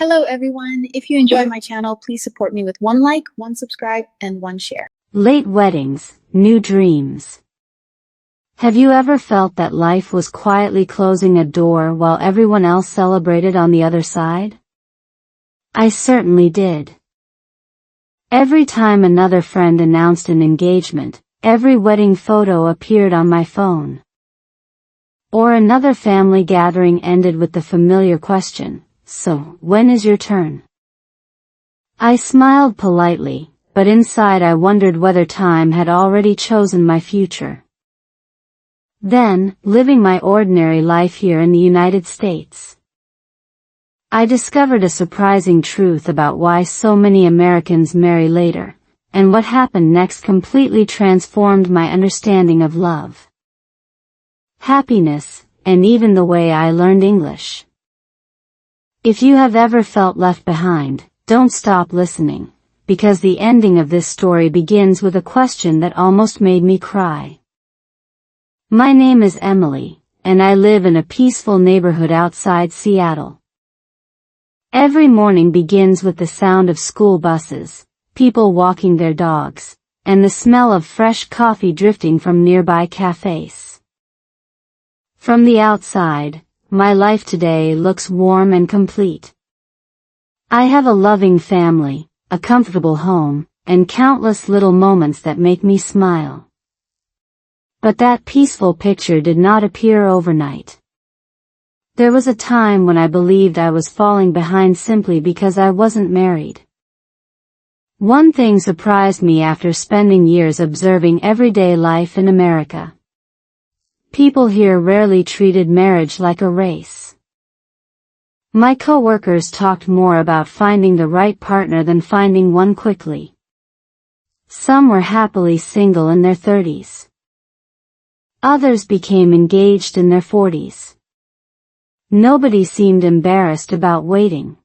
Hello everyone. If you enjoy my channel, please support me with one like, one subscribe, and one share. Late weddings, new dreams. Have you ever felt that life was quietly closing a door while everyone else celebrated on the other side? I certainly did. Every time another friend announced an engagement, every wedding photo appeared on my phone. Or another family gathering ended with the familiar question, "So, when is your turn?" I smiled politely, but inside I wondered whether time had already chosen my future. Then, living my ordinary life here in the United States, I discovered a surprising truth about why so many Americans marry later, and what happened next completely transformed my understanding of love, happiness, and even the way I learned English. If you have ever felt left behind, don't stop listening, because the ending of this story begins with a question that almost made me cry. My name is Emily, and I live in a peaceful neighborhood outside Seattle. Every morning begins with the sound of school buses, people walking their dogs, and the smell of fresh coffee drifting from nearby cafes. From the outside, my life today looks warm and complete. I have a loving family, a comfortable home, and countless little moments that make me smile. But that peaceful picture did not appear overnight. There was a time when I believed I was falling behind simply because I wasn't married. One thing surprised me after spending years observing everyday life in America. People here rarely treated marriage like a race. My coworkers talked more about finding the right partner than finding one quickly. Some were happily single in their 30s. Others became engaged in their 40s. Nobody seemed embarrassed about waiting.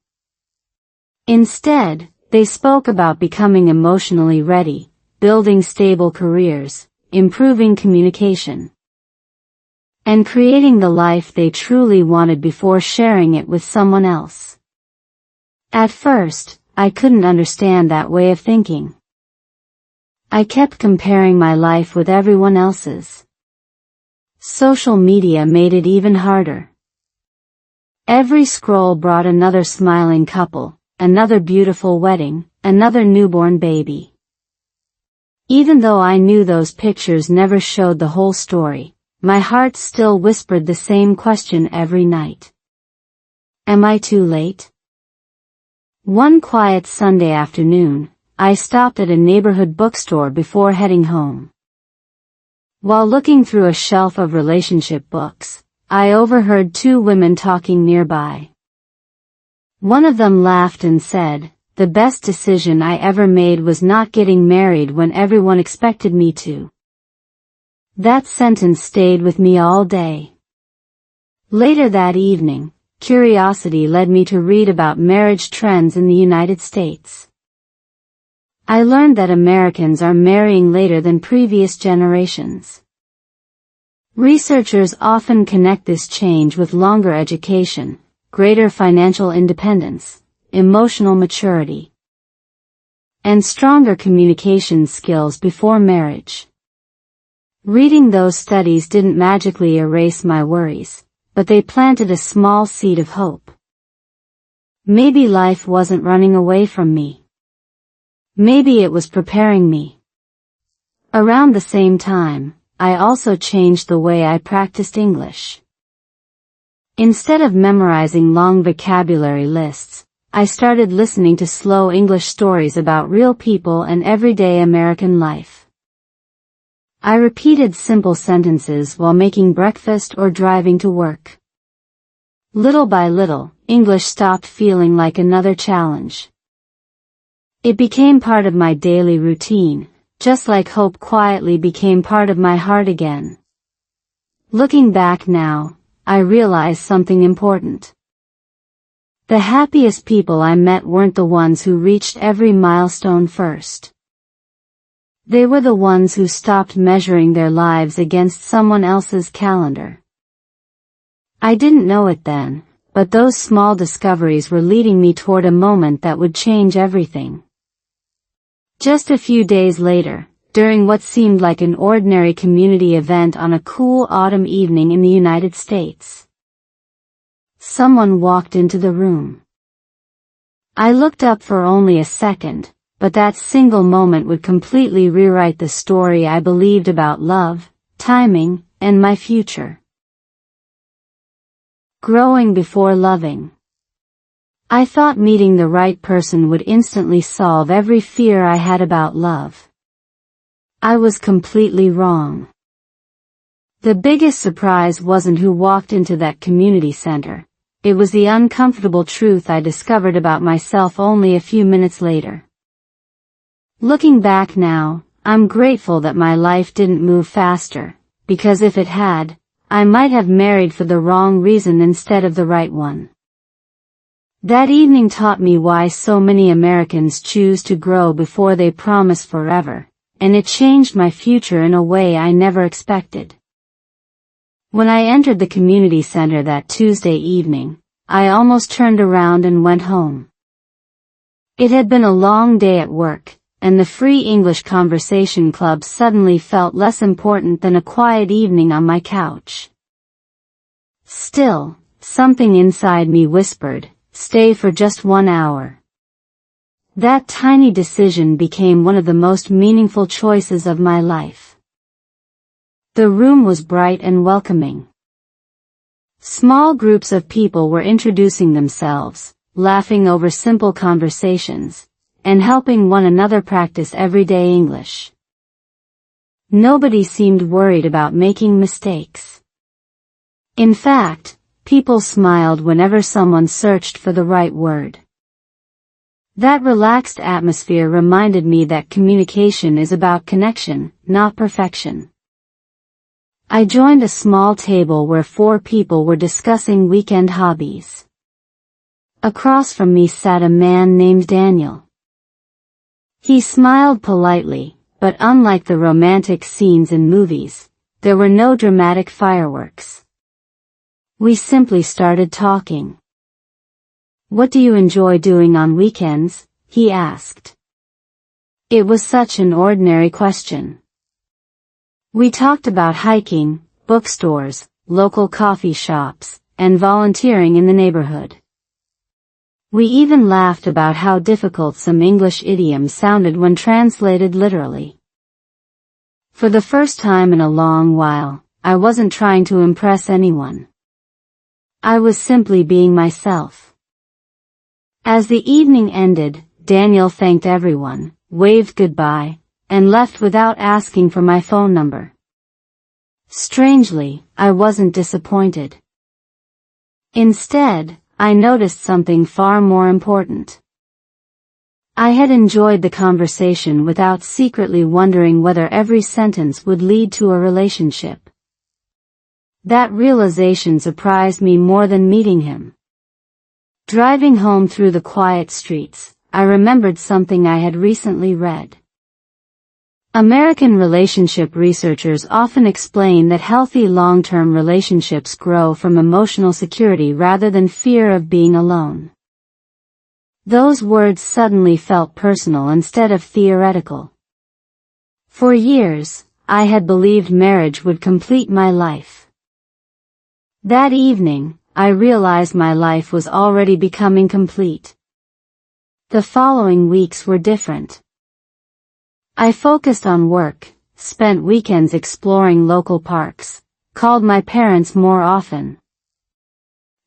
Instead, they spoke about becoming emotionally ready, building stable careers, improving communication, and creating the life they truly wanted before sharing it with someone else. At first, I couldn't understand that way of thinking. I kept comparing my life with everyone else's. Social media made it even harder. Every scroll brought another smiling couple, another beautiful wedding, another newborn baby. Even though I knew those pictures never showed the whole story, my heart still whispered the same question every night. Am I too late? One quiet Sunday afternoon, I stopped at a neighborhood bookstore before heading home. While looking through a shelf of relationship books, I overheard two women talking nearby. One of them laughed and said, "The best decision I ever made was not getting married when everyone expected me to." That sentence stayed with me all day. Later that evening, curiosity led me to read about marriage trends in the United States. I learned that Americans are marrying later than previous generations. Researchers often connect this change with longer education, greater financial independence, emotional maturity, and stronger communication skills before marriage. Reading those studies didn't magically erase my worries, but they planted a small seed of hope. Maybe life wasn't running away from me. Maybe it was preparing me. Around the same time, I also changed the way I practiced English. Instead of memorizing long vocabulary lists, I started listening to slow English stories about real people and everyday American life. I repeated simple sentences while making breakfast or driving to work. Little by little, English stopped feeling like another challenge. It became part of my daily routine, just like hope quietly became part of my heart again. Looking back now, I realize something important. The happiest people I met weren't the ones who reached every milestone first. They were the ones who stopped measuring their lives against someone else's calendar. I didn't know it then, but those small discoveries were leading me toward a moment that would change everything. Just a few days later, during what seemed like an ordinary community event on a cool autumn evening in the United States, someone walked into the room. I looked up for only a second, but that single moment would completely rewrite the story I believed about love, timing, and my future. Growing before loving. I thought meeting the right person would instantly solve every fear I had about love. I was completely wrong. The biggest surprise wasn't who walked into that community center. It was the uncomfortable truth I discovered about myself only a few minutes later. Looking back now, I'm grateful that my life didn't move faster, because if it had, I might have married for the wrong reason instead of the right one. That evening taught me why so many Americans choose to grow before they promise forever, and it changed my future in a way I never expected. When I entered the community center that Tuesday evening, I almost turned around and went home. It had been a long day at work, and the free English conversation club suddenly felt less important than a quiet evening on my couch. Still, something inside me whispered, "Stay for just 1 hour." That tiny decision became one of the most meaningful choices of my life. The room was bright and welcoming. Small groups of people were introducing themselves, laughing over simple conversations, and helping one another practice everyday English. Nobody seemed worried about making mistakes. In fact, people smiled whenever someone searched for the right word. That relaxed atmosphere reminded me that communication is about connection, not perfection. I joined a small table where 4 people were discussing weekend hobbies. Across from me sat a man named Daniel. He smiled politely, but unlike the romantic scenes in movies, there were no dramatic fireworks. We simply started talking. "What do you enjoy doing on weekends?" he asked. It was such an ordinary question. We talked about hiking, bookstores, local coffee shops, and volunteering in the neighborhood. We even laughed about how difficult some English idioms sounded when translated literally. For the first time in a long while, I wasn't trying to impress anyone. I was simply being myself. As the evening ended, Daniel thanked everyone, waved goodbye, and left without asking for my phone number. Strangely, I wasn't disappointed. Instead, I noticed something far more important. I had enjoyed the conversation without secretly wondering whether every sentence would lead to a relationship. That realization surprised me more than meeting him. Driving home through the quiet streets, I remembered something I had recently read. American relationship researchers often explain that healthy long-term relationships grow from emotional security rather than fear of being alone. Those words suddenly felt personal instead of theoretical. For years, I had believed marriage would complete my life. That evening, I realized my life was already becoming complete. The following weeks were different. I focused on work, spent weekends exploring local parks, called my parents more often,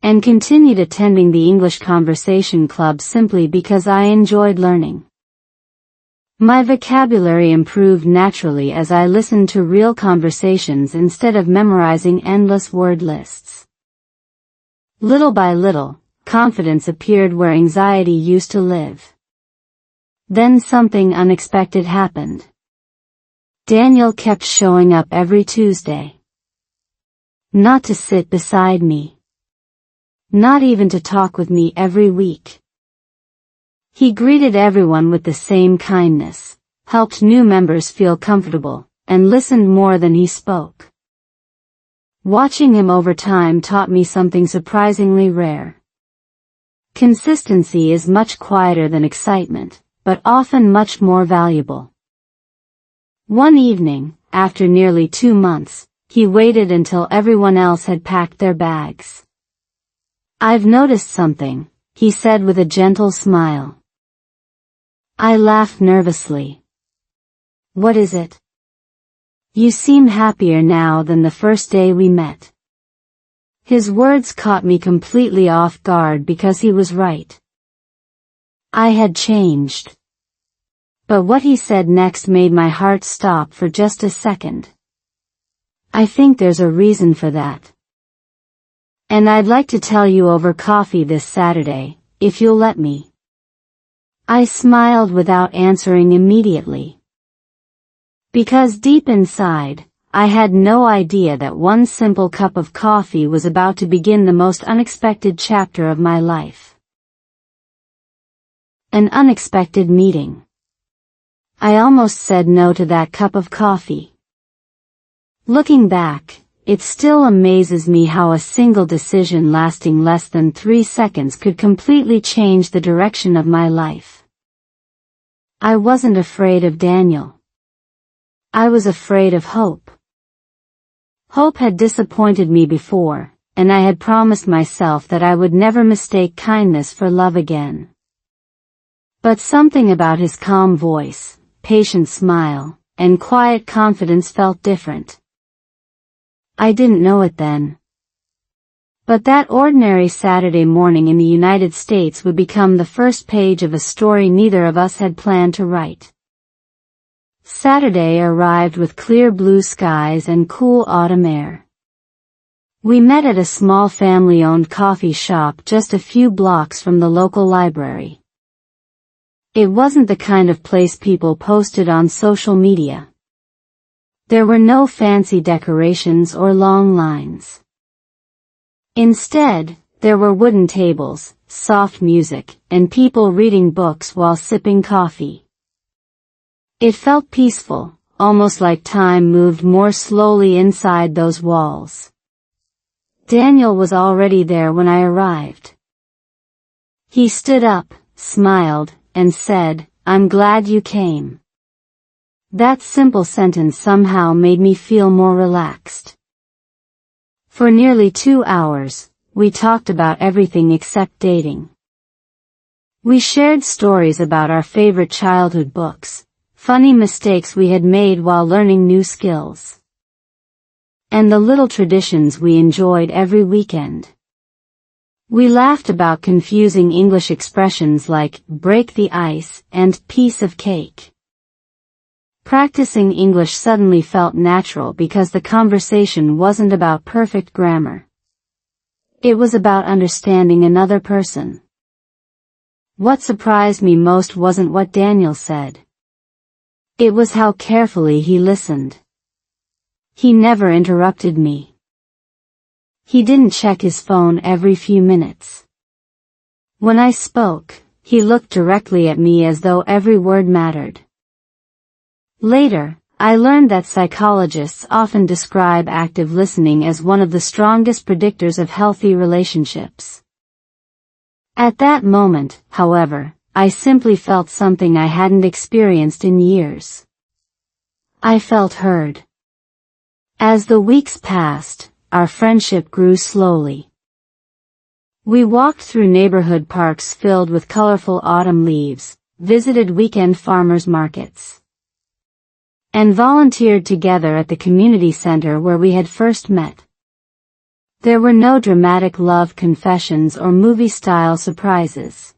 and continued attending the English Conversation Club simply because I enjoyed learning. My vocabulary improved naturally as I listened to real conversations instead of memorizing endless word lists. Little by little, confidence appeared where anxiety used to live. Then something unexpected happened. Daniel kept showing up every Tuesday. Not to sit beside me. Not even to talk with me every week. He greeted everyone with the same kindness, helped new members feel comfortable, and listened more than he spoke. Watching him over time taught me something surprisingly rare. Consistency is much quieter than excitement, but often much more valuable. One evening, after nearly 2 months, he waited until everyone else had packed their bags. "I've noticed something," he said with a gentle smile. I laughed nervously. "What is it?" "You seem happier now than the first day we met." His words caught me completely off guard because he was right. I had changed. But what he said next made my heart stop for just a second. "I think there's a reason for that. And I'd like to tell you over coffee this Saturday, if you'll let me." I smiled without answering immediately. Because deep inside, I had no idea that one simple cup of coffee was about to begin the most unexpected chapter of my life. An unexpected meeting. I almost said no to that cup of coffee. Looking back, it still amazes me how a single decision lasting less than 3 seconds could completely change the direction of my life. I wasn't afraid of Daniel. I was afraid of Hope. Hope had disappointed me before, and I had promised myself that I would never mistake kindness for love again. But something about his calm voice, patient smile, and quiet confidence felt different. I didn't know it then. But that ordinary Saturday morning in the United States would become the first page of a story neither of us had planned to write. Saturday arrived with clear blue skies and cool autumn air. We met at a small family-owned coffee shop just a few blocks from the local library. It wasn't the kind of place people posted on social media. There were no fancy decorations or long lines. Instead, there were wooden tables, soft music, and people reading books while sipping coffee. It felt peaceful, almost like time moved more slowly inside those walls. Daniel was already there when I arrived. He stood up, smiled, and said, "I'm glad you came." That simple sentence somehow made me feel more relaxed. For nearly 2 hours, we talked about everything except dating. We shared stories about our favorite childhood books, funny mistakes we had made while learning new skills, and the little traditions we enjoyed every weekend. We laughed about confusing English expressions like break the ice and piece of cake. Practicing English suddenly felt natural because the conversation wasn't about perfect grammar. It was about understanding another person. What surprised me most wasn't what Daniel said. It was how carefully he listened. He never interrupted me. He didn't check his phone every few minutes. When I spoke, he looked directly at me as though every word mattered. Later, I learned that psychologists often describe active listening as one of the strongest predictors of healthy relationships. At that moment, however, I simply felt something I hadn't experienced in years. I felt heard. As the weeks passed, our friendship grew slowly. We walked through neighborhood parks filled with colorful autumn leaves, visited weekend farmers markets, and volunteered together at the community center where we had first met. There were no dramatic love confessions or movie-style surprises.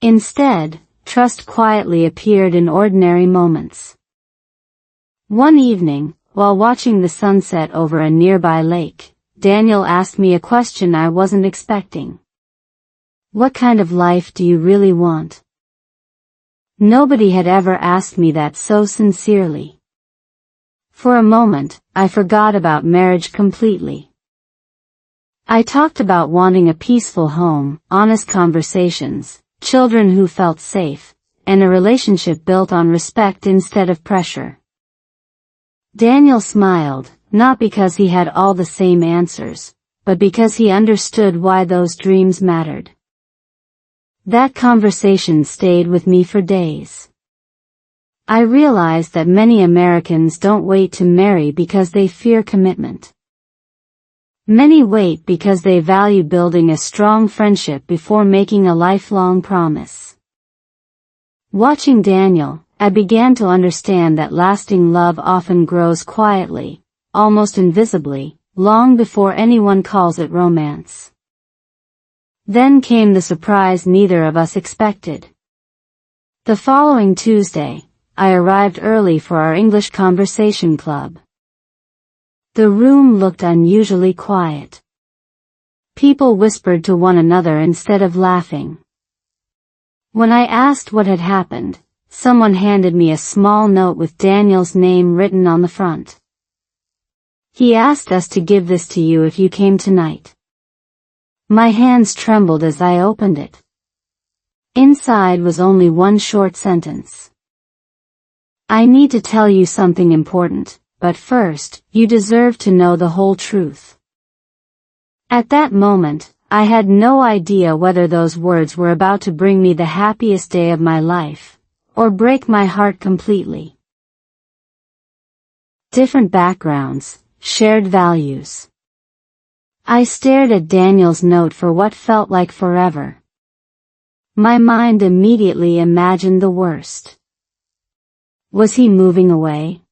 Instead, trust quietly appeared in ordinary moments. One evening, while watching the sunset over a nearby lake, Daniel asked me a question I wasn't expecting. "What kind of life do you really want?" Nobody had ever asked me that so sincerely. For a moment, I forgot about marriage completely. I talked about wanting a peaceful home, honest conversations, children who felt safe, and a relationship built on respect instead of pressure. Daniel smiled, not because he had all the same answers, but because he understood why those dreams mattered. That conversation stayed with me for days. I realized that many Americans don't wait to marry because they fear commitment. Many wait because they value building a strong friendship before making a lifelong promise. Watching Daniel, I began to understand that lasting love often grows quietly, almost invisibly, long before anyone calls it romance. Then came the surprise neither of us expected. The following Tuesday, I arrived early for our English conversation club. The room looked unusually quiet. People whispered to one another instead of laughing. When I asked what had happened, someone handed me a small note with Daniel's name written on the front. He asked us to give this to you if you came tonight. My hands trembled as I opened it. Inside was only one short sentence. I need to tell you something important, but first, you deserve to know the whole truth. At that moment, I had no idea whether those words were about to bring me the happiest day of my life, or break my heart completely. Different backgrounds, shared values. I stared at Daniel's note for what felt like forever. My mind immediately imagined the worst. Was he moving away?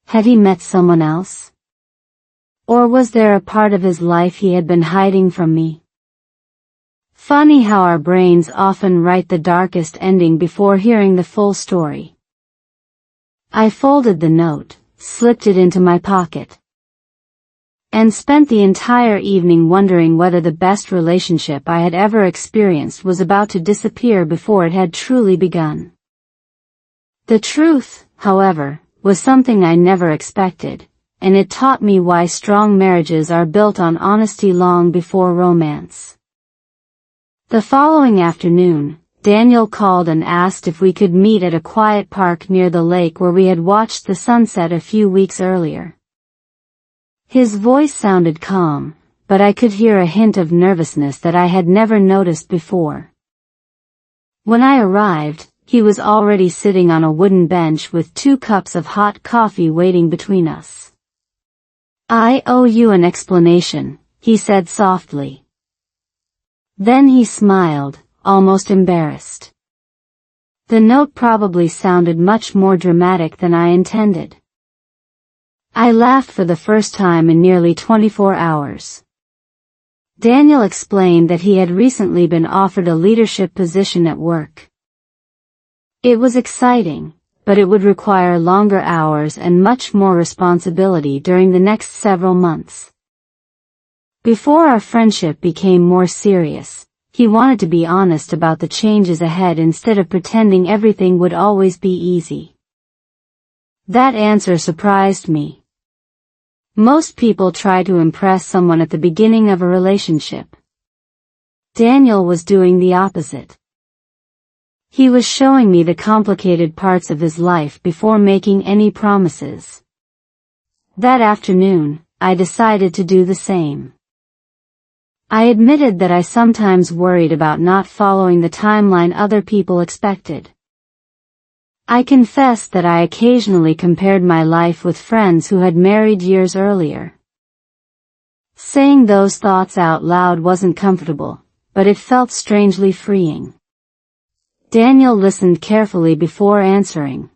Had he met someone else? Or was there a part of his life he had been hiding from me? Funny how our brains often write the darkest ending before hearing the full story. I folded the note, slipped it into my pocket, and spent the entire evening wondering whether the best relationship I had ever experienced was about to disappear before it had truly begun. The truth, however, was something I never expected, and it taught me why strong marriages are built on honesty long before romance. The following afternoon, Daniel called and asked if we could meet at a quiet park near the lake where we had watched the sunset a few weeks earlier. His voice sounded calm, but I could hear a hint of nervousness that I had never noticed before. When I arrived, he was already sitting on a wooden bench with 2 cups of hot coffee waiting between us. I owe you an explanation, he said softly. Then he smiled, almost embarrassed. The note probably sounded much more dramatic than I intended. I laughed for the first time in nearly 24 hours. Daniel explained that he had recently been offered a leadership position at work. It was exciting, but it would require longer hours and much more responsibility during the next several months. Before our friendship became more serious, he wanted to be honest about the changes ahead instead of pretending everything would always be easy. That answer surprised me. Most people try to impress someone at the beginning of a relationship. Daniel was doing the opposite. He was showing me the complicated parts of his life before making any promises. That afternoon, I decided to do the same. I admitted that I sometimes worried about not following the timeline other people expected. I confessed that I occasionally compared my life with friends who had married years earlier. Saying those thoughts out loud wasn't comfortable, but it felt strangely freeing. Daniel listened carefully before answering.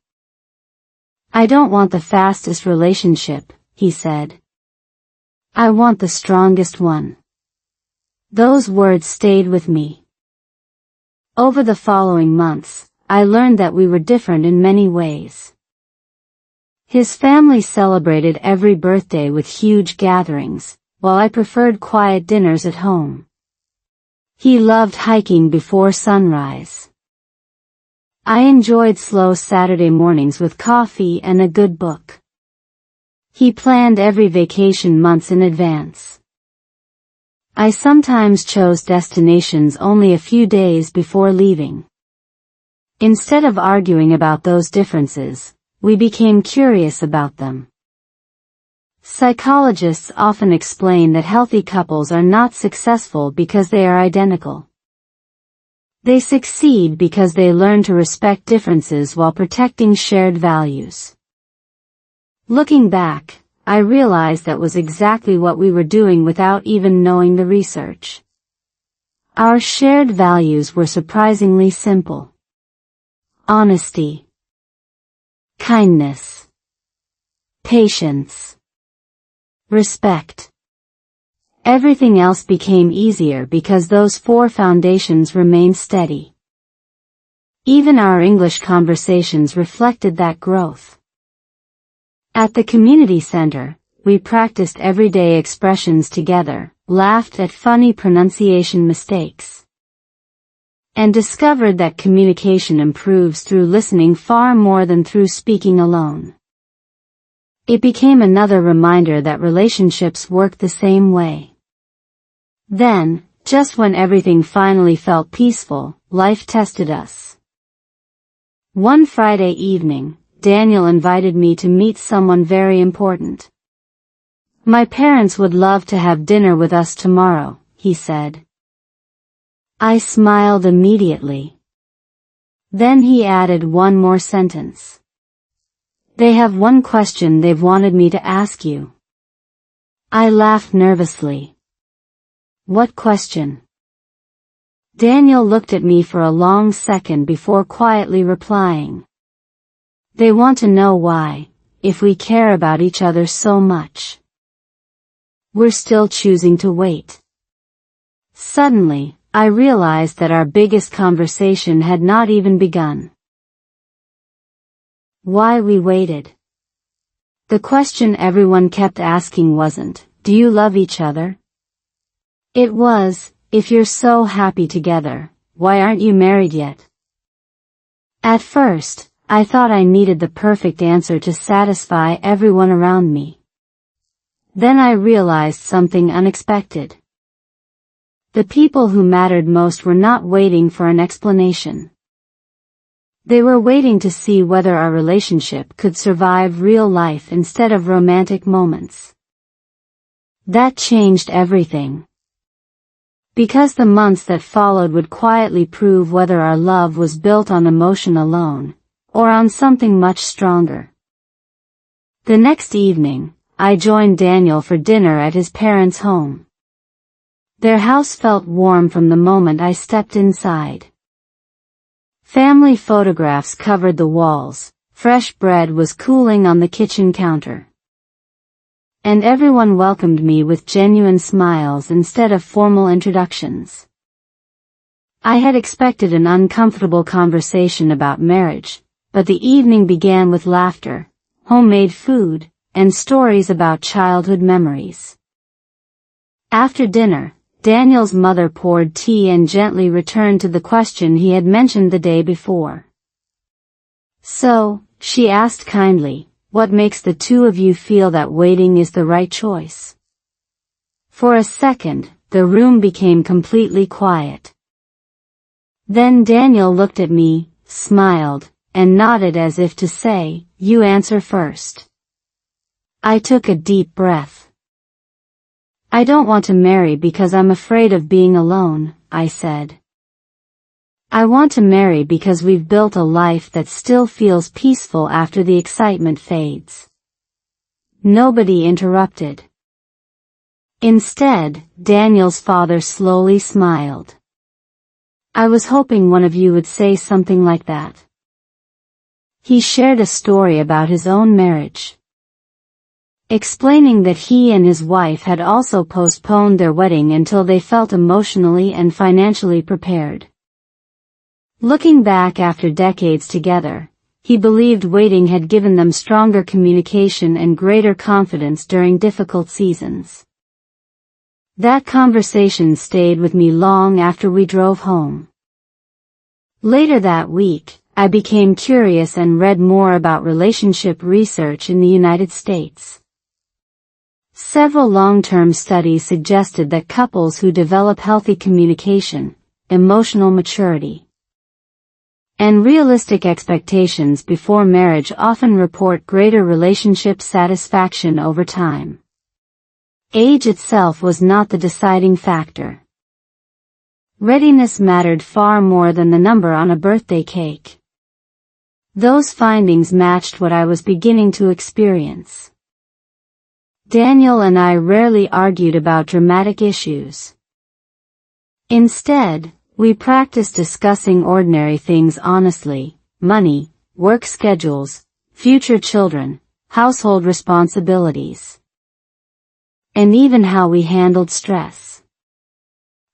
I don't want the fastest relationship, he said. I want the strongest one. Those words stayed with me. Over the following months, I learned that we were different in many ways. His family celebrated every birthday with huge gatherings, while I preferred quiet dinners at home. He loved hiking before sunrise. I enjoyed slow Saturday mornings with coffee and a good book. He planned every vacation months in advance. I sometimes chose destinations only a few days before leaving. Instead of arguing about those differences, we became curious about them. Psychologists often explain that healthy couples are not successful because they are identical. They succeed because they learn to respect differences while protecting shared values. Looking back, I realized that was exactly what we were doing without even knowing the research. Our shared values were surprisingly simple. Honesty, kindness, patience, respect. Everything else became easier because those four foundations remained steady. Even our English conversations reflected that growth. At the community center, we practiced everyday expressions together, laughed at funny pronunciation mistakes, and discovered that communication improves through listening far more than through speaking alone. It became another reminder that relationships work the same way. Then, just when everything finally felt peaceful, life tested us. One Friday evening, Daniel invited me to meet someone very important. My parents would love to have dinner with us tomorrow, he said. I smiled immediately. Then he added one more sentence. They have one question they've wanted me to ask you. I laughed nervously. What question? Daniel looked at me for a long second before quietly replying. They want to know why, if we care about each other so much, we're still choosing to wait. Suddenly, I realized that our biggest conversation had not even begun. Why we waited. The question everyone kept asking wasn't, do you love each other? It was, if you're so happy together, why aren't you married yet? At first, I thought I needed the perfect answer to satisfy everyone around me. Then I realized something unexpected. The people who mattered most were not waiting for an explanation. They were waiting to see whether our relationship could survive real life instead of romantic moments. That changed everything. Because the months that followed would quietly prove whether our love was built on emotion alone, or on something much stronger. The next evening, I joined Daniel for dinner at his parents' home. Their house felt warm from the moment I stepped inside. Family photographs covered the walls, fresh bread was cooling on the kitchen counter, and everyone welcomed me with genuine smiles instead of formal introductions. I had expected an uncomfortable conversation about marriage, but the evening began with laughter, homemade food, and stories about childhood memories. After dinner, Daniel's mother poured tea and gently returned to the question he had mentioned the day before. So, she asked kindly, what makes the two of you feel that waiting is the right choice? For a second, the room became completely quiet. Then Daniel looked at me, smiled, and nodded as if to say, you answer first. I took a deep breath. I don't want to marry because I'm afraid of being alone, I said. I want to marry because we've built a life that still feels peaceful after the excitement fades. Nobody interrupted. Instead, Daniel's father slowly smiled. I was hoping one of you would say something like that. He shared a story about his own marriage, explaining that he and his wife had also postponed their wedding until they felt emotionally and financially prepared. Looking back after decades together, he believed waiting had given them stronger communication and greater confidence during difficult seasons. That conversation stayed with me long after we drove home. Later that week, I became curious and read more about relationship research in the United States. Several long-term studies suggested that couples who develop healthy communication, emotional maturity, and realistic expectations before marriage often report greater relationship satisfaction over time. Age itself was not the deciding factor. Readiness mattered far more than the number on a birthday cake. Those findings matched what I was beginning to experience. Daniel and I rarely argued about dramatic issues. Instead, we practiced discussing ordinary things honestly: money, work schedules, future children, household responsibilities, and even how we handled stress.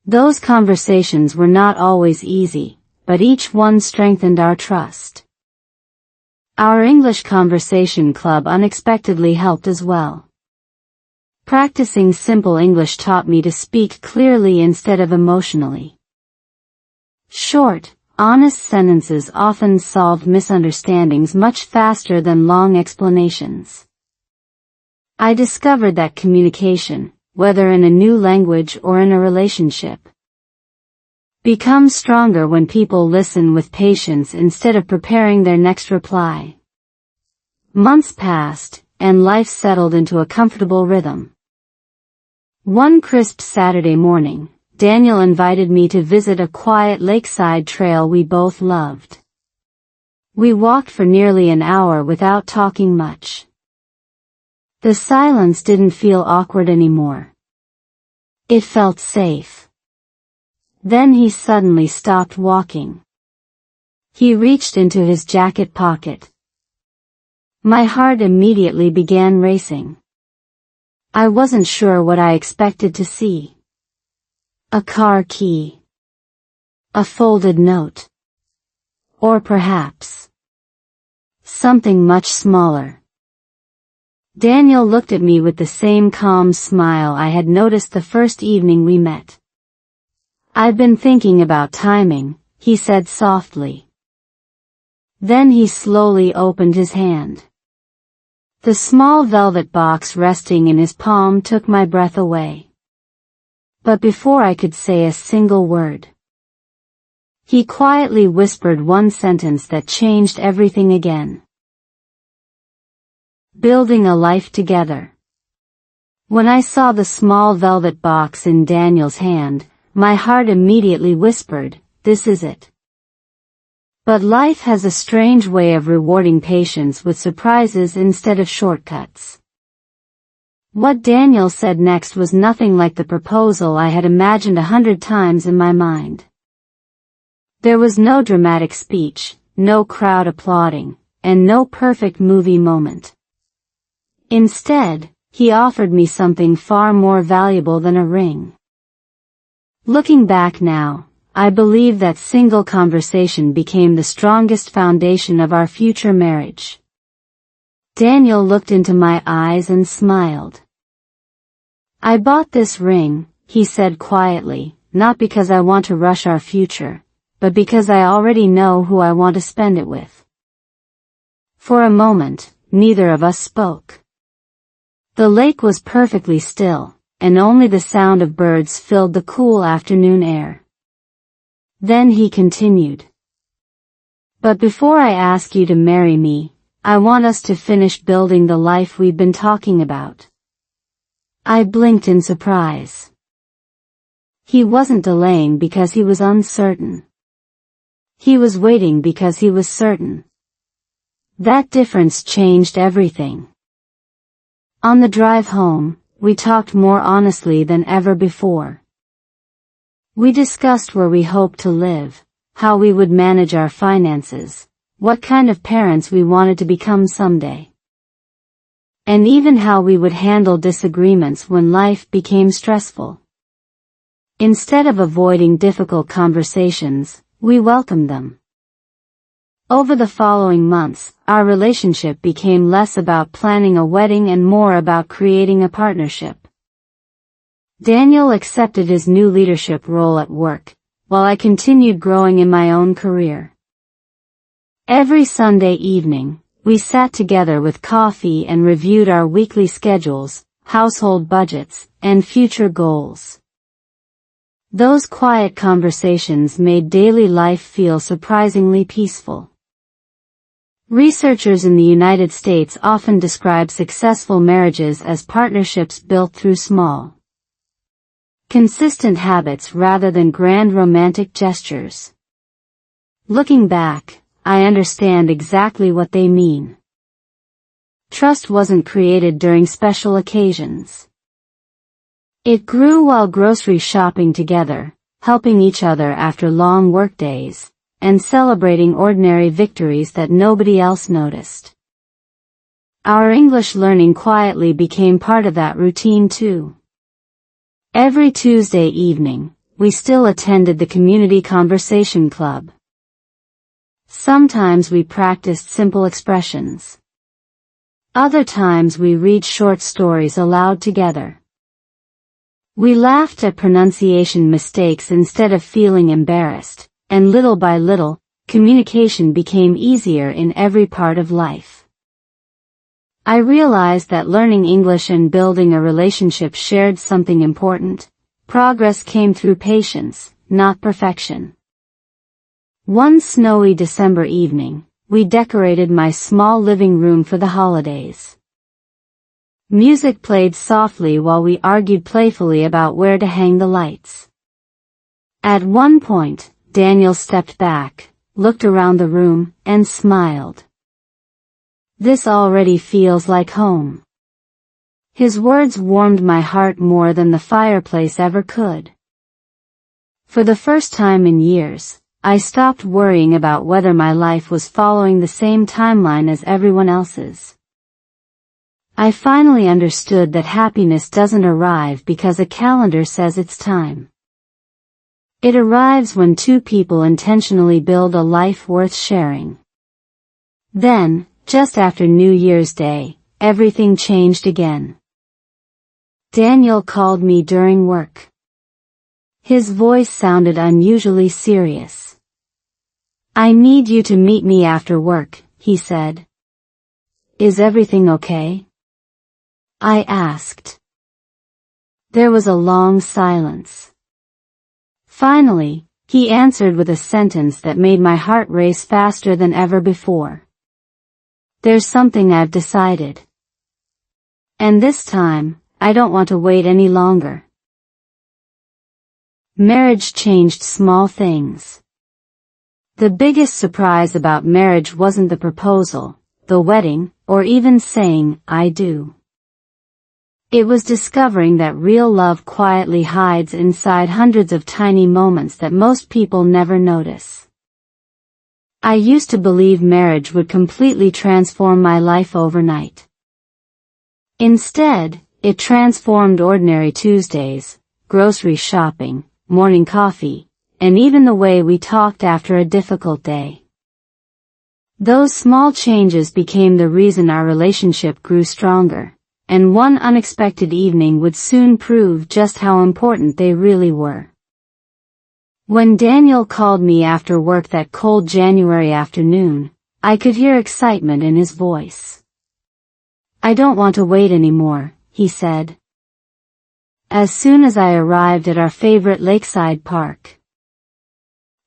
Those conversations were not always easy, but each one strengthened our trust. Our English conversation club unexpectedly helped as well. Practicing simple English taught me to speak clearly instead of emotionally. Short, honest sentences often solved misunderstandings much faster than long explanations. I discovered that communication, whether in a new language or in a relationship, becomes stronger when people listen with patience instead of preparing their next reply. Months passed, and life settled into a comfortable rhythm. One crisp Saturday morning, Daniel invited me to visit a quiet lakeside trail we both loved. We walked for nearly an hour without talking much. The silence didn't feel awkward anymore. It felt safe. Then he suddenly stopped walking. He reached into his jacket pocket. My heart immediately began racing. I wasn't sure what I expected to see. A car key. A folded note. Or perhaps something much smaller. Daniel looked at me with the same calm smile I had noticed the first evening we met. "I've been thinking about timing," he said softly. Then he slowly opened his hand. The small velvet box resting in his palm took my breath away. But before I could say a single word, he quietly whispered one sentence that changed everything again. "Building a life together." When I saw the small velvet box in Daniel's hand, my heart immediately whispered, "This is it." But life has a strange way of rewarding patience with surprises instead of shortcuts. What Daniel said next was nothing like the proposal I had imagined 100 times in my mind. There was no dramatic speech, no crowd applauding, and no perfect movie moment. Instead, he offered me something far more valuable than a ring. Looking back now, I believe that single conversation became the strongest foundation of our future marriage. Daniel looked into my eyes and smiled. "I bought this ring," he said quietly, "not because I want to rush our future, but because I already know who I want to spend it with." For a moment, neither of us spoke. The lake was perfectly still, and only the sound of birds filled the cool afternoon air. Then he continued. "But before I ask you to marry me, I want us to finish building the life we've been talking about." I blinked in surprise. He wasn't delaying because he was uncertain. He was waiting because he was certain. That difference changed everything. On the drive home, we talked more honestly than ever before. We discussed where we hoped to live, how we would manage our finances, what kind of parents we wanted to become someday, and even how we would handle disagreements when life became stressful. Instead of avoiding difficult conversations, we welcomed them. Over the following months, our relationship became less about planning a wedding and more about creating a partnership. Daniel accepted his new leadership role at work, while I continued growing in my own career. Every Sunday evening, we sat together with coffee and reviewed our weekly schedules, household budgets, and future goals. Those quiet conversations made daily life feel surprisingly peaceful. Researchers in the United States often describe successful marriages as partnerships built through small, consistent habits rather than grand romantic gestures. Looking back, I understand exactly what they mean. Trust wasn't created during special occasions. It grew while grocery shopping together, helping each other after long workdays, and celebrating ordinary victories that nobody else noticed. Our English learning quietly became part of that routine too. Every Tuesday evening, we still attended the community conversation club. Sometimes we practiced simple expressions. Other times we read short stories aloud together. We laughed at pronunciation mistakes instead of feeling embarrassed, and little by little, communication became easier in every part of life. I realized that learning English and building a relationship shared something important. Progress came through patience, not perfection. One snowy December evening, we decorated my small living room for the holidays. Music played softly while we argued playfully about where to hang the lights. At one point, Daniel stepped back, looked around the room, and smiled. "This already feels like home." His words warmed my heart more than the fireplace ever could. For the first time in years, I stopped worrying about whether my life was following the same timeline as everyone else's. I finally understood that happiness doesn't arrive because a calendar says it's time. It arrives when two people intentionally build a life worth sharing. Then, just after New Year's Day, everything changed again. Daniel called me during work. His voice sounded unusually serious. "I need you to meet me after work," he said. "Is everything okay?" I asked. There was a long silence. Finally, he answered with a sentence that made my heart race faster than ever before. "There's something I've decided. And this time, I don't want to wait any longer." Marriage changed small things. The biggest surprise about marriage wasn't the proposal, the wedding, or even saying, "I do." It was discovering that real love quietly hides inside hundreds of tiny moments that most people never notice. I used to believe marriage would completely transform my life overnight. Instead, it transformed ordinary Tuesdays, grocery shopping, morning coffee, and even the way we talked after a difficult day. Those small changes became the reason our relationship grew stronger, and one unexpected evening would soon prove just how important they really were. When Daniel called me after work that cold January afternoon, I could hear excitement in his voice. "I don't want to wait anymore," he said. As soon as I arrived at our favorite lakeside park,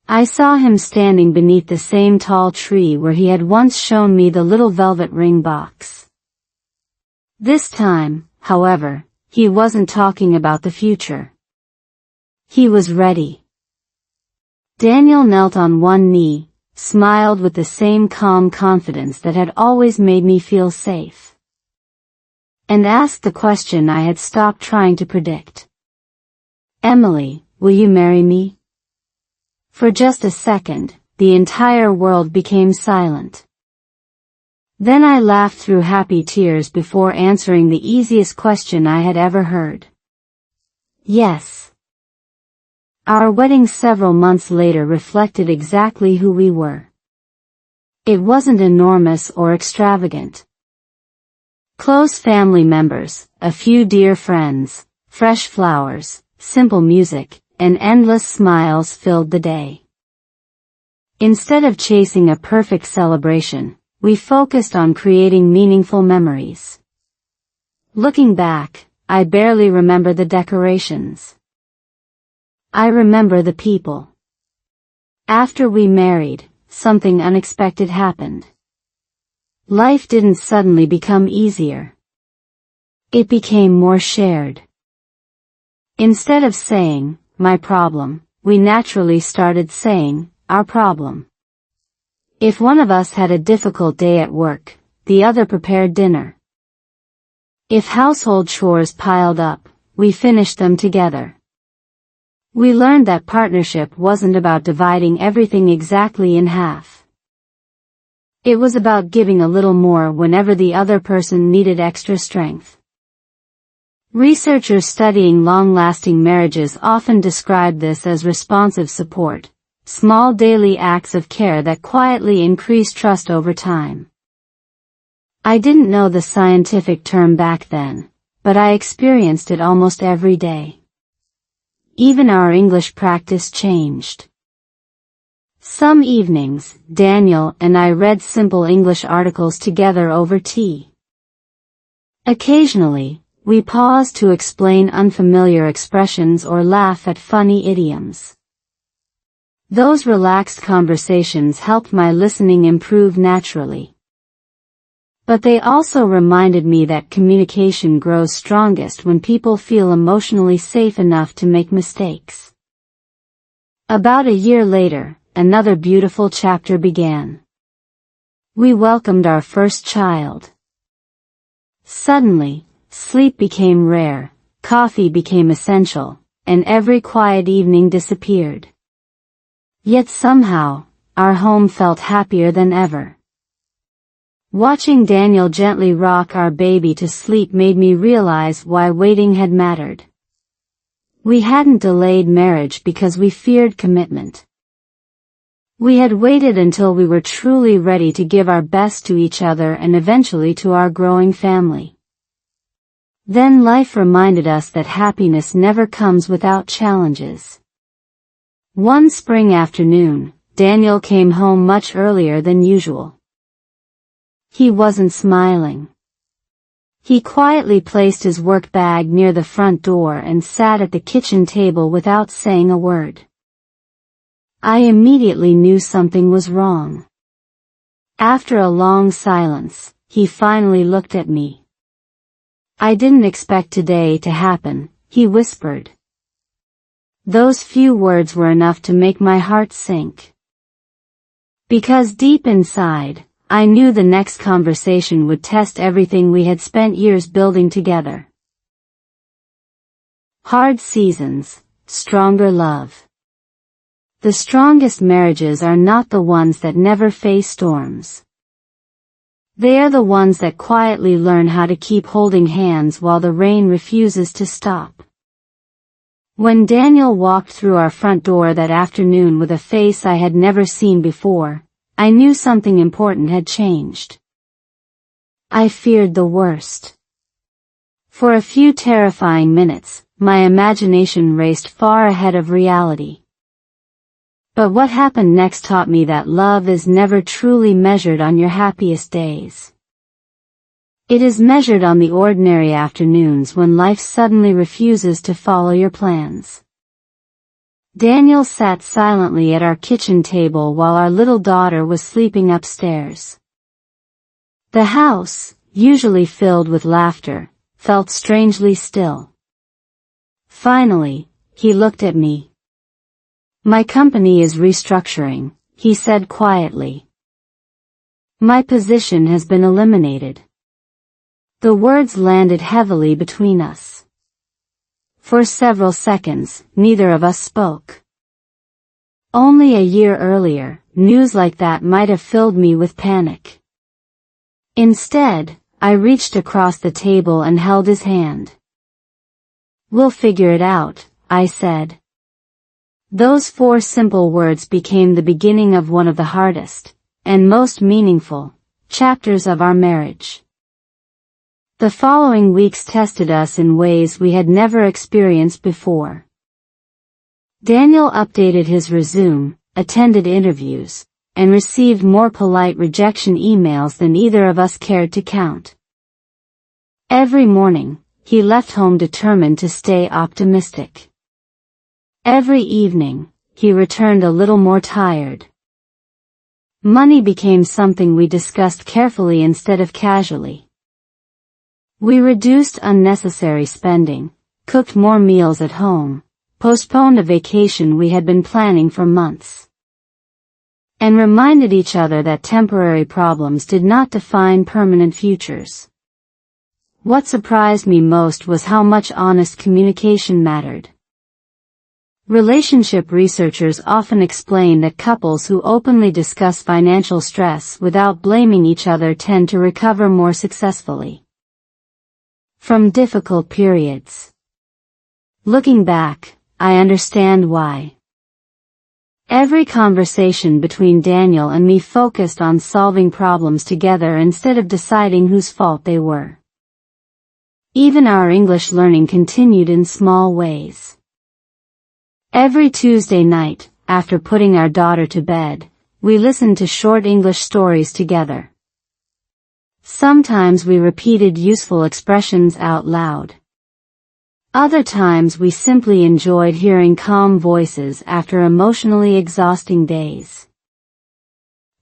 I saw him standing beneath the same tall tree where he had once shown me the little velvet ring box. This time, however, he wasn't talking about the future. He was ready. Daniel knelt on one knee, smiled with the same calm confidence that had always made me feel safe, and asked the question I had stopped trying to predict. "Emily, will you marry me?" For just a second, the entire world became silent. Then I laughed through happy tears before answering the easiest question I had ever heard. Yes. Our wedding several months later reflected exactly who we were. It wasn't enormous or extravagant. Close family members, a few dear friends, fresh flowers, simple music, and endless smiles filled the day. Instead of chasing a perfect celebration, we focused on creating meaningful memories. Looking back, I barely remember the decorations. I remember the people. After we married, something unexpected happened. Life didn't suddenly become easier. It became more shared. Instead of saying, my problem, we naturally started saying, our problem. If one of us had a difficult day at work, the other prepared dinner. If household chores piled up, we finished them together. We learned that partnership wasn't about dividing everything exactly in half. It was about giving a little more whenever the other person needed extra strength. Researchers studying long-lasting marriages often describe this as responsive support, small daily acts of care that quietly increase trust over time. I didn't know the scientific term back then, but I experienced it almost every day. Even our English practice changed. Some evenings, Daniel and I read simple English articles together over tea. Occasionally, we paused to explain unfamiliar expressions or laugh at funny idioms. Those relaxed conversations helped my listening improve naturally. But they also reminded me that communication grows strongest when people feel emotionally safe enough to make mistakes. About a year later, another beautiful chapter began. We welcomed our first child. Suddenly, sleep became rare, coffee became essential, and every quiet evening disappeared. Yet somehow, our home felt happier than ever. Watching Daniel gently rock our baby to sleep made me realize why waiting had mattered. We hadn't delayed marriage because we feared commitment. We had waited until we were truly ready to give our best to each other and eventually to our growing family. Then life reminded us that happiness never comes without challenges. One spring afternoon, Daniel came home much earlier than usual. He wasn't smiling. He quietly placed his work bag near the front door and sat at the kitchen table without saying a word. I immediately knew something was wrong. After a long silence, he finally looked at me. I didn't expect today to happen, he whispered. Those few words were enough to make my heart sink. Because deep inside, I knew the next conversation would test everything we had spent years building together. Hard seasons, stronger love. The strongest marriages are not the ones that never face storms. They are the ones that quietly learn how to keep holding hands while the rain refuses to stop. When Daniel walked through our front door that afternoon with a face I had never seen before, I knew something important had changed. I feared the worst. For a few terrifying minutes, my imagination raced far ahead of reality. But what happened next taught me that love is never truly measured on your happiest days. It is measured on the ordinary afternoons when life suddenly refuses to follow your plans. Daniel sat silently at our kitchen table while our little daughter was sleeping upstairs. The house, usually filled with laughter, felt strangely still. Finally, he looked at me. My company is restructuring, he said quietly. My position has been eliminated. The words landed heavily between us. For several seconds, neither of us spoke. Only a year earlier, news like that might have filled me with panic. Instead, I reached across the table and held his hand. We'll figure it out, I said. Those 4 simple words became the beginning of one of the hardest, and most meaningful, chapters of our marriage. The following weeks tested us in ways we had never experienced before. Daniel updated his resume, attended interviews, and received more polite rejection emails than either of us cared to count. Every morning, he left home determined to stay optimistic. Every evening, he returned a little more tired. Money became something we discussed carefully instead of casually. We reduced unnecessary spending, cooked more meals at home, postponed a vacation we had been planning for months, and reminded each other that temporary problems did not define permanent futures. What surprised me most was how much honest communication mattered. Relationship researchers often explain that couples who openly discuss financial stress without blaming each other tend to recover more successfully from difficult periods. Looking back, I understand why. Every conversation between Daniel and me focused on solving problems together instead of deciding whose fault they were. Even our English learning continued in small ways. Every Tuesday night, after putting our daughter to bed, we listened to short English stories together. Sometimes we repeated useful expressions out loud. Other times we simply enjoyed hearing calm voices after emotionally exhausting days.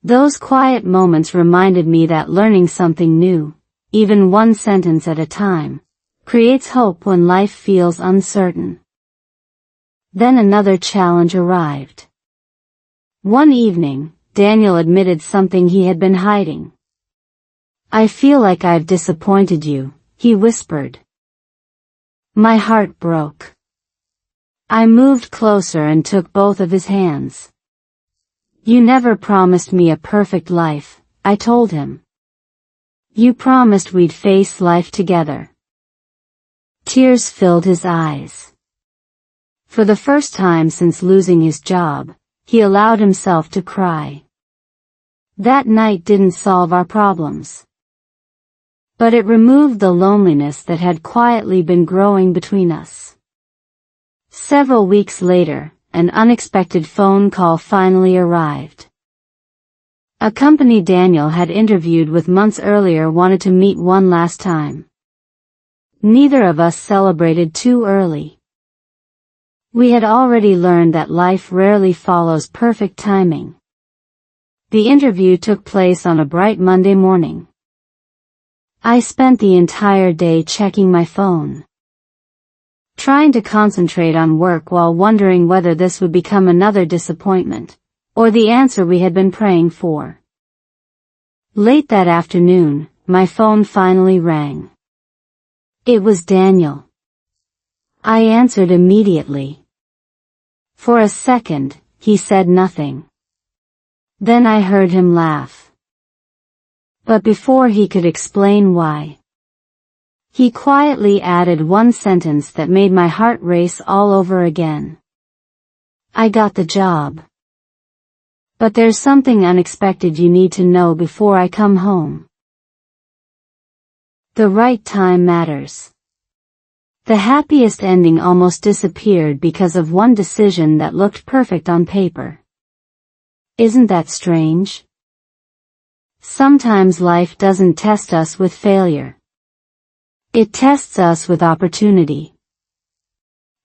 Those quiet moments reminded me that learning something new, even one sentence at a time, creates hope when life feels uncertain. Then another challenge arrived. One evening, Daniel admitted something he had been hiding. "I feel like I've disappointed you," he whispered. My heart broke. I moved closer and took both of his hands. "You never promised me a perfect life," I told him. "You promised we'd face life together." Tears filled his eyes. For the first time since losing his job, he allowed himself to cry. That night didn't solve our problems, but it removed the loneliness that had quietly been growing between us. Several weeks later, an unexpected phone call finally arrived. A company Daniel had interviewed with months earlier wanted to meet one last time. Neither of us celebrated too early. We had already learned that life rarely follows perfect timing. The interview took place on a bright Monday morning. I spent the entire day checking my phone, trying to concentrate on work while wondering whether this would become another disappointment, or the answer we had been praying for. Late that afternoon, my phone finally rang. It was Daniel. I answered immediately. For a second, he said nothing. Then I heard him laugh. But before he could explain why, he quietly added one sentence that made my heart race all over again. "I got the job. But there's something unexpected you need to know before I come home." The right time matters. The happiest ending almost disappeared because of one decision that looked perfect on paper. Isn't that strange? Sometimes life doesn't test us with failure. It tests us with opportunity.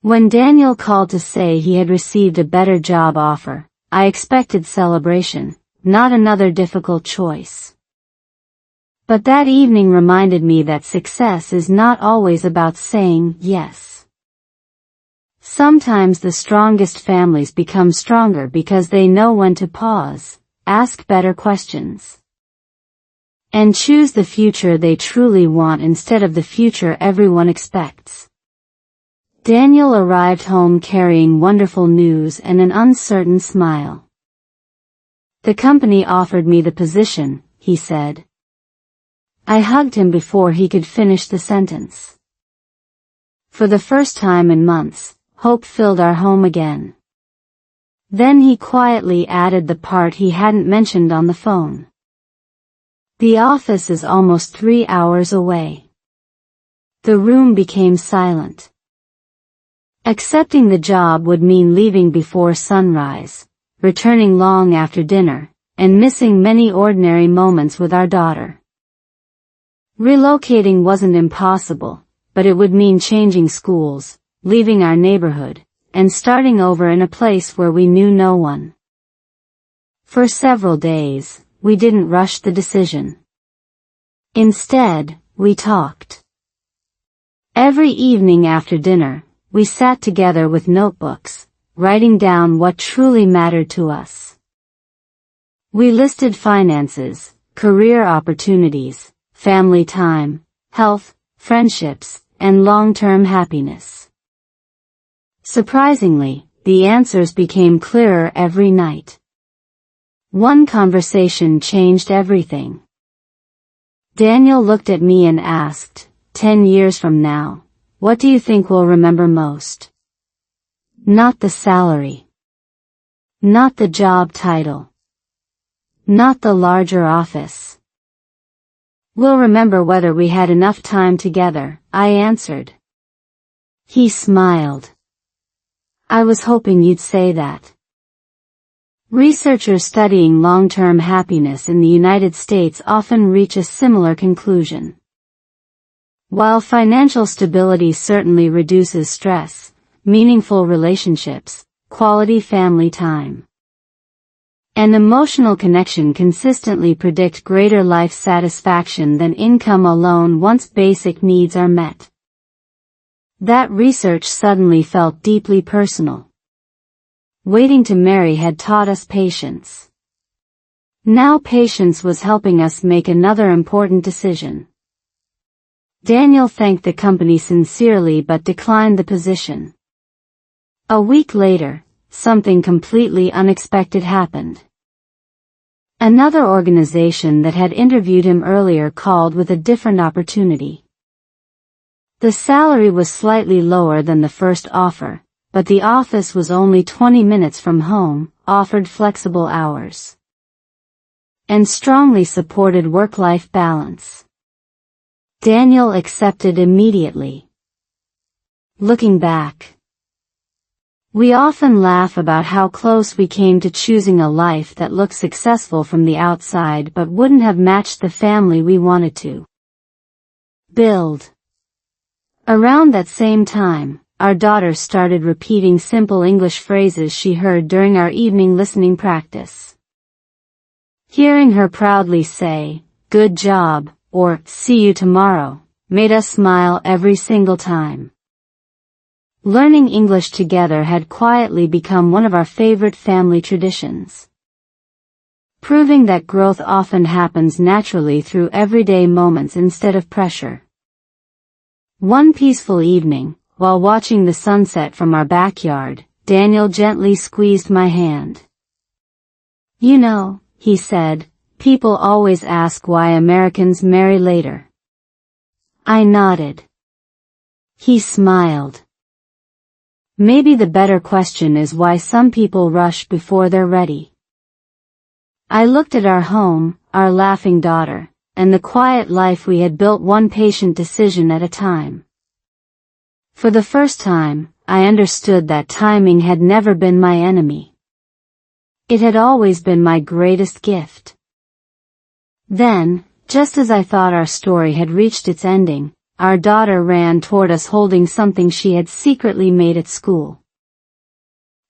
When Daniel called to say he had received a better job offer, I expected celebration, not another difficult choice. But that evening reminded me that success is not always about saying yes. Sometimes the strongest families become stronger because they know when to pause, ask better questions, and choose the future they truly want instead of the future everyone expects. Daniel arrived home carrying wonderful news and an uncertain smile. "The company offered me the position," he said. I hugged him before he could finish the sentence. For the first time in months, hope filled our home again. Then he quietly added the part he hadn't mentioned on the phone. "The office is almost 3 hours away." The room became silent. Accepting the job would mean leaving before sunrise, returning long after dinner, and missing many ordinary moments with our daughter. Relocating wasn't impossible, but it would mean changing schools, leaving our neighborhood, and starting over in a place where we knew no one. For several days, we didn't rush the decision. Instead, we talked. Every evening after dinner, we sat together with notebooks, writing down what truly mattered to us. We listed finances, career opportunities, family time, health, friendships, and long-term happiness. Surprisingly, the answers became clearer every night. One conversation changed everything. Daniel looked at me and asked, 10 years from now, what do you think we'll remember most? Not the salary. Not the job title. Not the larger office. We'll remember whether we had enough time together, I answered. He smiled. I was hoping you'd say that. Researchers studying long-term happiness in the United States often reach a similar conclusion. While financial stability certainly reduces stress, meaningful relationships, quality family time, and emotional connection consistently predict greater life satisfaction than income alone once basic needs are met. That research suddenly felt deeply personal. Waiting to marry had taught us patience. Now patience was helping us make another important decision. Daniel thanked the company sincerely but declined the position. A week later, something completely unexpected happened. Another organization that had interviewed him earlier called with a different opportunity. The salary was slightly lower than the first offer, but the office was only 20 minutes from home, offered flexible hours, and strongly supported work-life balance. Daniel accepted immediately. Looking back, we often laugh about how close we came to choosing a life that looked successful from the outside but wouldn't have matched the family we wanted to build. Around that same time, our daughter started repeating simple English phrases she heard during our evening listening practice. Hearing her proudly say, "Good job," or "See you tomorrow," made us smile every single time. Learning English together had quietly become one of our favorite family traditions, proving that growth often happens naturally through everyday moments instead of pressure. One peaceful evening, while watching the sunset from our backyard, Daniel gently squeezed my hand. "You know," he said, "people always ask why Americans marry later." I nodded. He smiled. "Maybe the better question is why some people rush before they're ready." I looked at our home, our laughing daughter, and the quiet life we had built one patient decision at a time. For the first time, I understood that timing had never been my enemy. It had always been my greatest gift. Then, just as I thought our story had reached its ending, our daughter ran toward us holding something she had secretly made at school.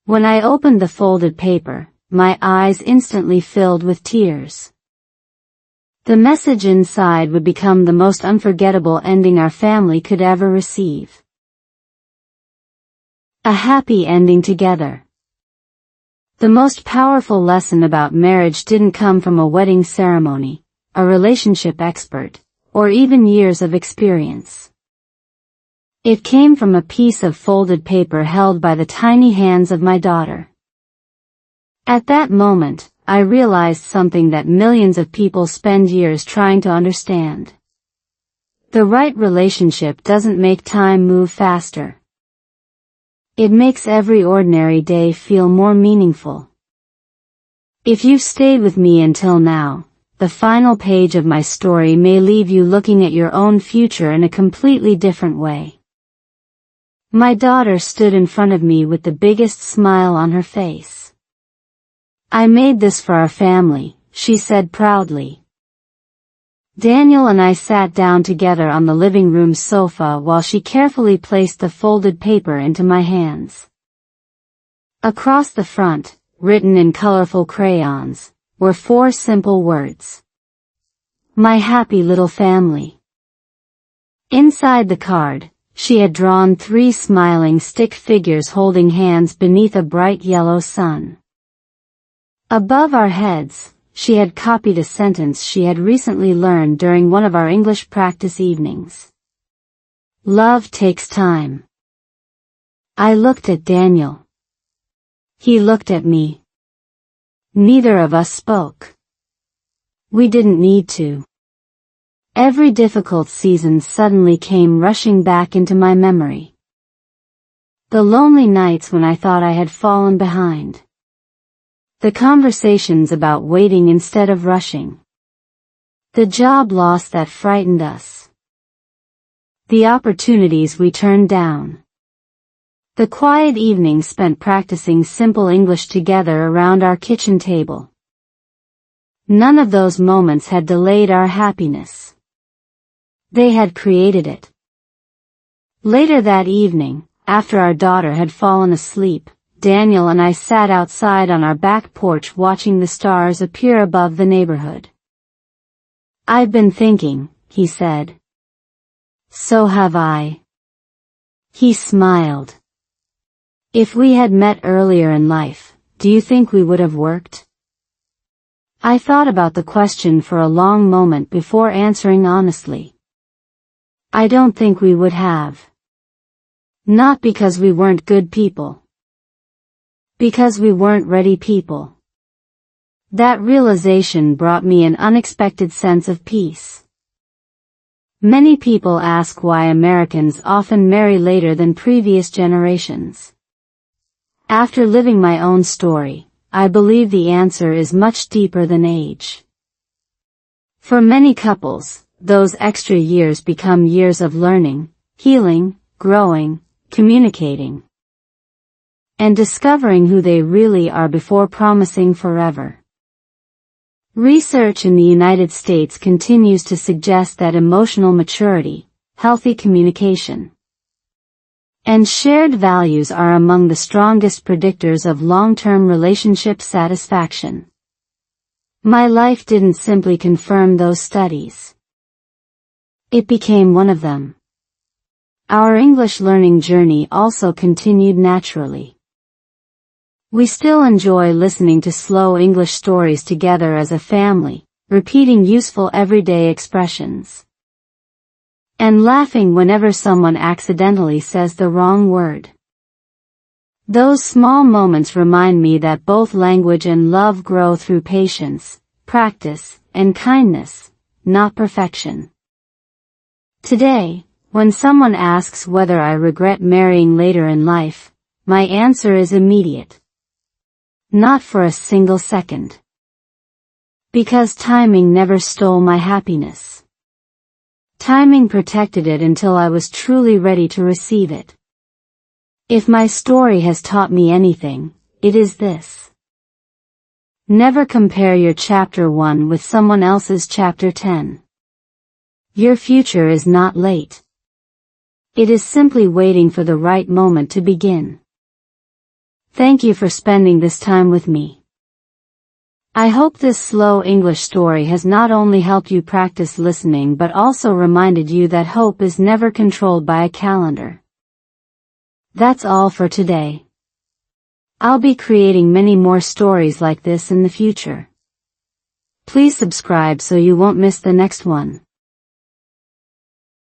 When I opened the folded paper, my eyes instantly filled with tears. The message inside would become the most unforgettable ending our family could ever receive. A happy ending together. The most powerful lesson about marriage didn't come from a wedding ceremony, a relationship expert, or even years of experience. It came from a piece of folded paper held by the tiny hands of my daughter. At that moment, I realized something that millions of people spend years trying to understand. The right relationship doesn't make time move faster. It makes every ordinary day feel more meaningful. If you've stayed with me until now, the final page of my story may leave you looking at your own future in a completely different way. My daughter stood in front of me with the biggest smile on her face. "I made this for our family," she said proudly. Daniel and I sat down together on the living room sofa while she carefully placed the folded paper into my hands. Across the front, written in colorful crayons, were 4 simple words. "My happy little family." Inside the card, she had drawn 3 smiling stick figures holding hands beneath a bright yellow sun. Above our heads, she had copied a sentence she had recently learned during one of our English practice evenings. Love takes time. I looked at Daniel. He looked at me. Neither of us spoke. We didn't need to. Every difficult season suddenly came rushing back into my memory. The lonely nights when I thought I had fallen behind. The conversations about waiting instead of rushing. The job loss that frightened us. The opportunities we turned down. The quiet evenings spent practicing simple English together around our kitchen table. None of those moments had delayed our happiness. They had created it. Later that evening, after our daughter had fallen asleep, Daniel and I sat outside on our back porch watching the stars appear above the neighborhood. "I've been thinking," he said. "So have I." He smiled. "If we had met earlier in life, do you think we would have worked?" I thought about the question for a long moment before answering honestly. I don't think we would have. Not because we weren't good people. Because we weren't ready people. That realization brought me an unexpected sense of peace. Many people ask why Americans often marry later than previous generations. After living my own story, I believe the answer is much deeper than age. For many couples, those extra years become years of learning, healing, growing, communicating, and discovering who they really are before promising forever. Research in the United States continues to suggest that emotional maturity, healthy communication, and shared values are among the strongest predictors of long-term relationship satisfaction. My life didn't simply confirm those studies. It became one of them. Our English learning journey also continued naturally. We still enjoy listening to slow English stories together as a family, repeating useful everyday expressions, and laughing whenever someone accidentally says the wrong word. Those small moments remind me that both language and love grow through patience, practice, and kindness, not perfection. Today, when someone asks whether I regret marrying later in life, my answer is immediate. Not for a single second. Because timing never stole my happiness. Timing protected it until I was truly ready to receive it. If my story has taught me anything, it is this. Never compare your chapter 1 with someone else's chapter 10. Your future is not late. It is simply waiting for the right moment to begin. Thank you for spending this time with me. I hope this slow English story has not only helped you practice listening but also reminded you that hope is never controlled by a calendar. That's all for today. I'll be creating many more stories like this in the future. Please subscribe so you won't miss the next one.